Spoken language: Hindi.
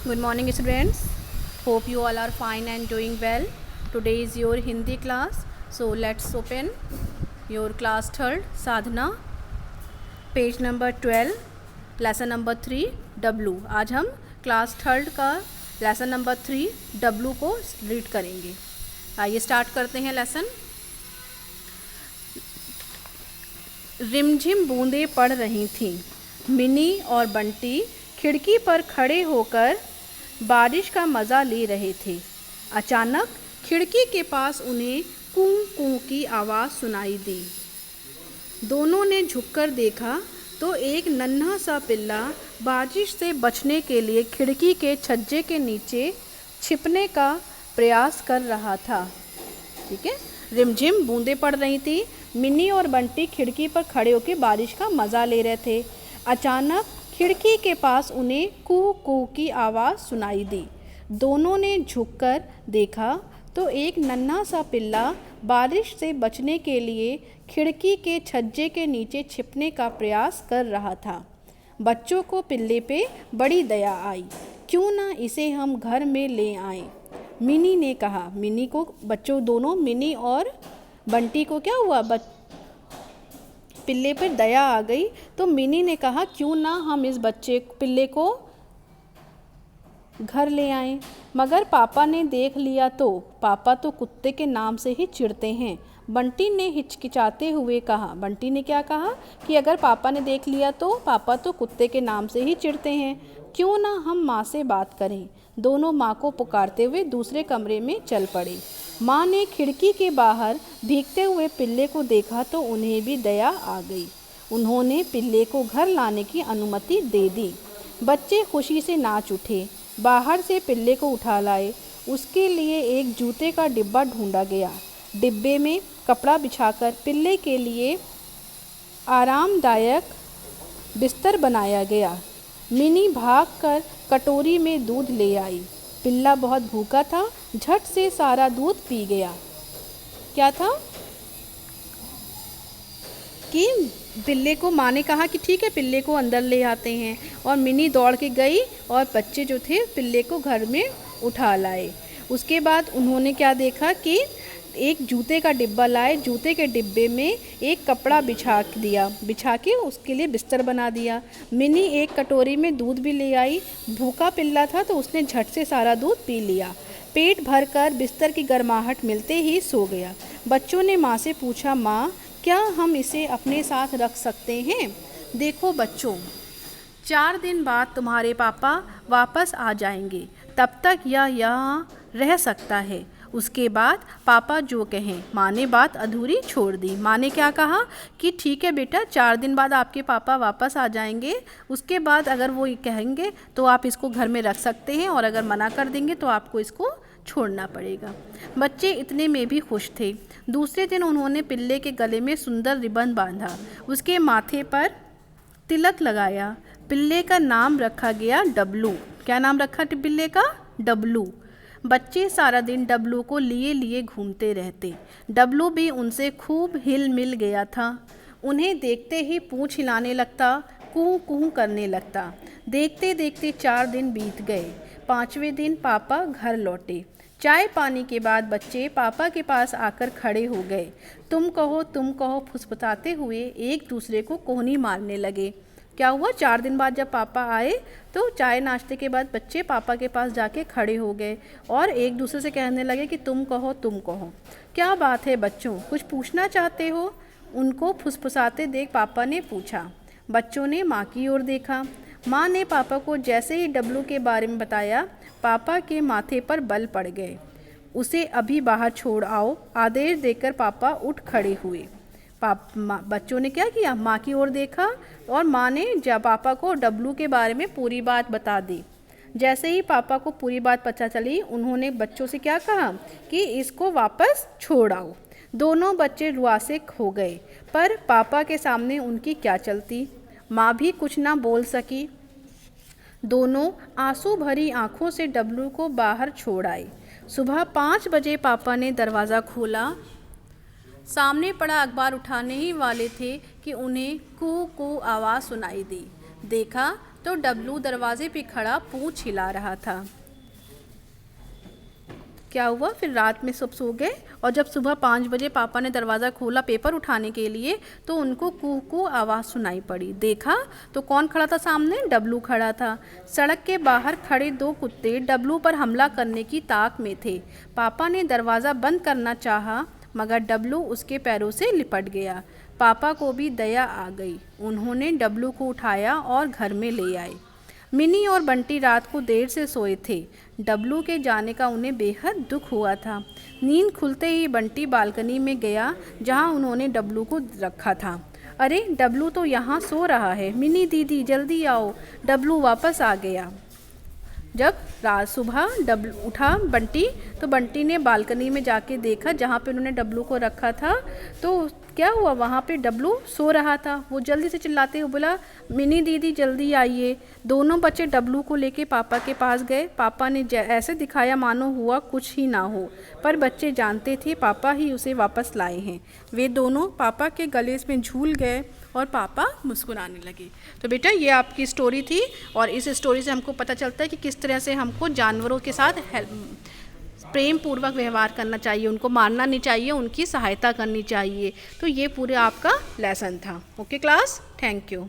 Good morning students. Hope you all are fine and doing well. Today is your Hindi class. So let's open your class 3rd Sadhana page number 12 lesson number 3 W। आज हम क्लास 3rd का लेसन नंबर 3 W को रीड करेंगे। आइए स्टार्ट करते हैं लेसन। रिमझिम बूंदें पड़ रही थीं। मिनी और बंटी खिड़की पर खड़े होकर बारिश का मज़ा ले रहे थे। अचानक खिड़की के पास उन्हें कूं कूं की आवाज़ सुनाई दी। दोनों ने झुककर देखा तो एक नन्हा सा पिल्ला बारिश से बचने के लिए खिड़की के छज्जे के नीचे छिपने का प्रयास कर रहा था। ठीक है, रिमझिम बूंदें पड़ रही थी। मिनी और बंटी खिड़की पर खड़े होकर बारिश का मज़ा ले रहे थे। अचानक खिड़की के पास उन्हें कू कू की आवाज़ सुनाई दी। दोनों ने झुककर देखा तो एक नन्हा सा पिल्ला बारिश से बचने के लिए खिड़की के छज्जे के नीचे छिपने का प्रयास कर रहा था। बच्चों को पिल्ले पे बड़ी दया आई। क्यों ना इसे हम घर में ले आएं? मिनी ने कहा। मिनी को बच्चों दोनों मिनी और बंटी को क्या हुआ, पिल्ले पर दया आ गई। तो मिनी ने कहा क्यों ना हम इस पिल्ले को घर ले आएं। मगर पापा ने देख लिया तो पापा तो कुत्ते के नाम से ही चिढ़ते हैं। बंटी ने हिचकिचाते हुए कहा। बंटी ने क्या कहा कि अगर पापा ने देख लिया तो पापा तो कुत्ते के नाम से ही चिढ़ते हैं। क्यों ना हम माँ से बात करें। दोनों माँ को पुकारते हुए दूसरे कमरे में चल पड़े। माँ ने खिड़की के बाहर भीगते हुए पिल्ले को देखा तो उन्हें भी दया आ गई। उन्होंने पिल्ले को घर लाने की अनुमति दे दी। बच्चे खुशी से नाच उठे। बाहर से पिल्ले को उठा लाए। उसके लिए एक जूते का डिब्बा ढूंढा गया। डिब्बे में कपड़ा बिछाकर पिल्ले के लिए आरामदायक बिस्तर बनाया गया। मिनी भागकर कटोरी में दूध ले आई। पिल्ला बहुत भूखा था, झट से सारा दूध पी गया। क्या था कि पिल्ले को माँ ने कहा कि ठीक है पिल्ले को अंदर ले आते हैं, और मिनी दौड़ के गई और बच्चे जो थे पिल्ले को घर में उठा लाए। उसके बाद उन्होंने क्या देखा कि एक जूते का डिब्बा लाए। जूते के डिब्बे में एक कपड़ा बिछा के उसके लिए बिस्तर बना दिया। मिनी एक कटोरी में दूध भी ले आई। भूखा पिल्ला था तो उसने झट से सारा दूध पी लिया। पेट भरकर बिस्तर की गर्माहट मिलते ही सो गया। बच्चों ने माँ से पूछा, माँ क्या हम इसे अपने साथ रख सकते हैं? देखो बच्चों, 4 दिन बाद तुम्हारे पापा वापस आ जाएंगे, तब तक यह यहाँ रह सकता है। उसके बाद पापा जो कहें। माँ ने बात अधूरी छोड़ दी। माँ ने क्या कहा कि ठीक है बेटा, 4 दिन बाद आपके पापा वापस आ जाएंगे, उसके बाद अगर वो कहेंगे तो आप इसको घर में रख सकते हैं, और अगर मना कर देंगे तो आपको इसको छोड़ना पड़ेगा। बच्चे इतने में भी खुश थे। दूसरे दिन उन्होंने पिल्ले के गले में सुंदर रिबन बांधा, उसके माथे पर तिलक लगाया। पिल्ले का नाम रखा गया डब्लू। क्या नाम रखा पिल्ले का? डब्लू। बच्चे सारा दिन डब्लू को लिए लिए घूमते रहते। डब्लू भी उनसे खूब हिल मिल गया था। उन्हें देखते ही पूंछ हिलाने लगता, कूं कूं करने लगता। देखते देखते 4 दिन बीत गए। 5वें दिन पापा घर लौटे। चाय पानी के बाद बच्चे पापा के पास आकर खड़े हो गए। तुम कहो फुसफुसाते हुए एक दूसरे को कोहनी मारने लगे। क्या हुआ? 4 दिन बाद जब पापा आए तो चाय नाश्ते के बाद बच्चे पापा के पास जाके खड़े हो गए और एक दूसरे से कहने लगे कि तुम कहो। क्या बात है बच्चों, कुछ पूछना चाहते हो? उनको फुसफुसाते देख पापा ने पूछा। बच्चों ने माँ की ओर देखा। माँ ने पापा को जैसे ही डब्लू के बारे में बताया, पापा के माथे पर बल पड़ गए। उसे अभी बाहर छोड़ आओ, आदेश देकर पापा उठ खड़े हुए। बच्चों ने क्या किया? माँ की ओर देखा और माँ ने जब पापा को डब्लू के बारे में पूरी बात बता दी। जैसे ही पापा को पूरी बात पता चली, उन्होंने बच्चों से क्या कहा कि इसको वापस छोड़ आओ। दोनों बच्चे रुआसे हो गए, पर पापा के सामने उनकी क्या चलती। माँ भी कुछ ना बोल सकी। दोनों आंसू भरी आंखों से डब्लू को बाहर छोड़ आए। सुबह 5 बजे पापा ने दरवाज़ा खोला। सामने पड़ा अखबार उठाने ही वाले थे कि उन्हें कू कू आवाज़ सुनाई दी। देखा तो डब्लू दरवाजे पे खड़ा पूंछ हिला रहा था। क्या हुआ, फिर रात में सब सो गए और जब सुबह 5 बजे पापा ने दरवाज़ा खोला पेपर उठाने के लिए तो उनको कू कू आवाज़ सुनाई पड़ी। देखा तो कौन खड़ा था सामने, डब्लू खड़ा था। सड़क के बाहर खड़े 2 कुत्ते डब्लू पर हमला करने की ताक में थे। पापा ने दरवाज़ा बंद करना चाहा मगर डब्लू उसके पैरों से लिपट गया। पापा को भी दया आ गई। उन्होंने डब्लू को उठाया और घर में ले आए। मिनी और बंटी रात को देर से सोए थे। डब्लू के जाने का उन्हें बेहद दुख हुआ था। नींद खुलते ही बंटी बालकनी में गया जहां उन्होंने डब्लू को रखा था। अरे डब्लू तो यहाँ सो रहा है, मिनी दीदी जल्दी आओ। डब्लू वापस आ गया। जब रात सुबह डब्लू उठा बंटी तो बंटी ने बालकनी में जाके देखा जहाँ पे उन्होंने डब्लू को रखा था। तो क्या हुआ, वहाँ पे डब्लू सो रहा था। वो जल्दी से चिल्लाते हुए बोला, मिनी दीदी जल्दी आइए। दोनों बच्चे डब्लू को लेके पापा के पास गए। पापा ने ऐसे दिखाया मानो हुआ कुछ ही ना हो, पर बच्चे जानते थे पापा ही उसे वापस लाए हैं। वे दोनों पापा के गले में झूल गए और पापा मुस्कुराने लगे। तो बेटा ये आपकी स्टोरी थी और इस स्टोरी से हमको पता चलता है कि किस तरह से हमको जानवरों के साथ प्रेम पूर्वक व्यवहार करना चाहिए, उनको मारना नहीं चाहिए, उनकी सहायता करनी चाहिए। तो ये पूरे आपका लेसन था। Okay class, thank you.